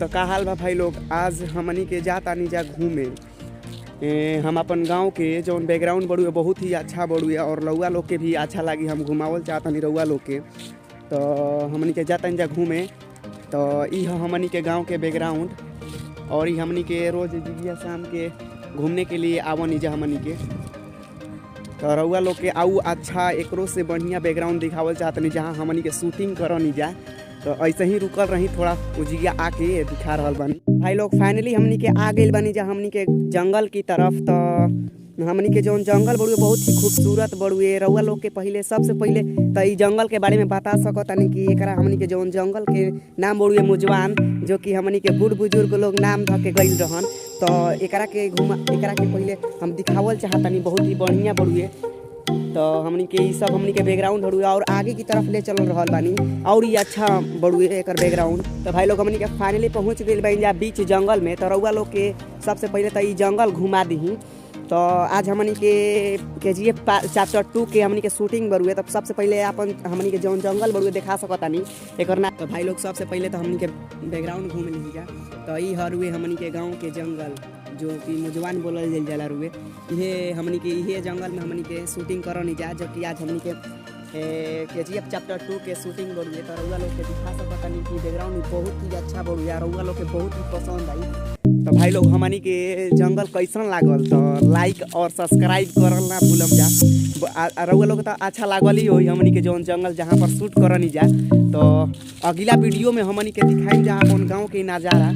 तो का हाल बा भाई लोग। आज हमनी के जातानी जा घूमे। हम अपन गांव के जौन बैकग्राउंड बड़ुए बहुत ही अच्छा बड़ुए और रउआ लोग के भी अच्छा लागी। हम घुमावल चाहतनी रउआ लोग के, तो हमनी के जातानी जा घूमे। तो ई हमनी के गांव के बैकग्राउंड और ई हमनी के रोज जिगिया शाम के घूमने के लिए आवनी जा हमनी के। तो रउआ लोग के आऊ अच्छा एकरो से बढ़िया बैकग्राउंड दिखावल चाहतनी जहाँ हमनी के शूटिंग करनी जा। तो ऐसे ही रुकल रही, थोड़ा उजिया आके दिखा रहल बानी भाई लोग। फाइनली हमनी के आ गइल बानी जा हमनी के जंगल की तरफ। तो हमनी के जौन जंगल बड़ुए बहुत ही खूबसूरत बड़ुए। रउआ लोग के पहले सबसे पहले तो ई जंगल के बारे में बता सकतानी कि एकरा हमनी के जौन जंगल के नाम बड़ुए मुजवान, जो कि हमनी के बूढ़ बुजुर्ग लोग नाम ध के गइल रहन। तो एकरा के पहले हम दिखावल चाहतानी, बहुत ही बढ़िया बड़ुए। तो हमनी के ई सब हमनी के बैकग्राउंड बड़ुए और आगे की तरफ ले चल रहल बानी और ये अच्छा बड़ुए एकर बैकग्राउंड। तो भाई लोग हमनी के फाइनली पहुंच गइल बानी जा बीच जंगल में। तो रउआ लोग के सबसे पहले तो ई जंगल घुमा दीही। तो आज हमनी के KGF चैप्टर 2 के हमनी के शूटिंग बड़ुए। तब सबसे पहले अपन हमनी के जौन जंगल बड़ुए दिखा सकतानी एकर ना। तो भाई लोग सबसे पहले तो हमनी के बैकग्राउंड घूम ली जा। तो ई हरुए हमनी के गाँव के जंगल, जो कि मुजवान बोलल जाला रुए। ये हमनी के इहे जंगल में हमनी के शूटिंग करनी जा, जो कि आज हमनी के KGF चैप्टर 2 के शूटिंग बड़ुए। तो रउआ लोग के दिखा सकतानी कि बैकग्राउंड बहुत ही अच्छा बड़ुए, रउआ लोग के बहुत ही पसंद आई। तो भाई लोग हमनी के जंगल कैसन लागल तो लाइक और सब्सक्राइब करल ना भूलम जा। रउआ लोग तो अच्छा लागल ही होई हमनी के जौन जंगल जहाँ पर शूट करनी जा। तो अगला वीडियो में हमनी के दिखाई जा अपन गाँव के नज़ारा।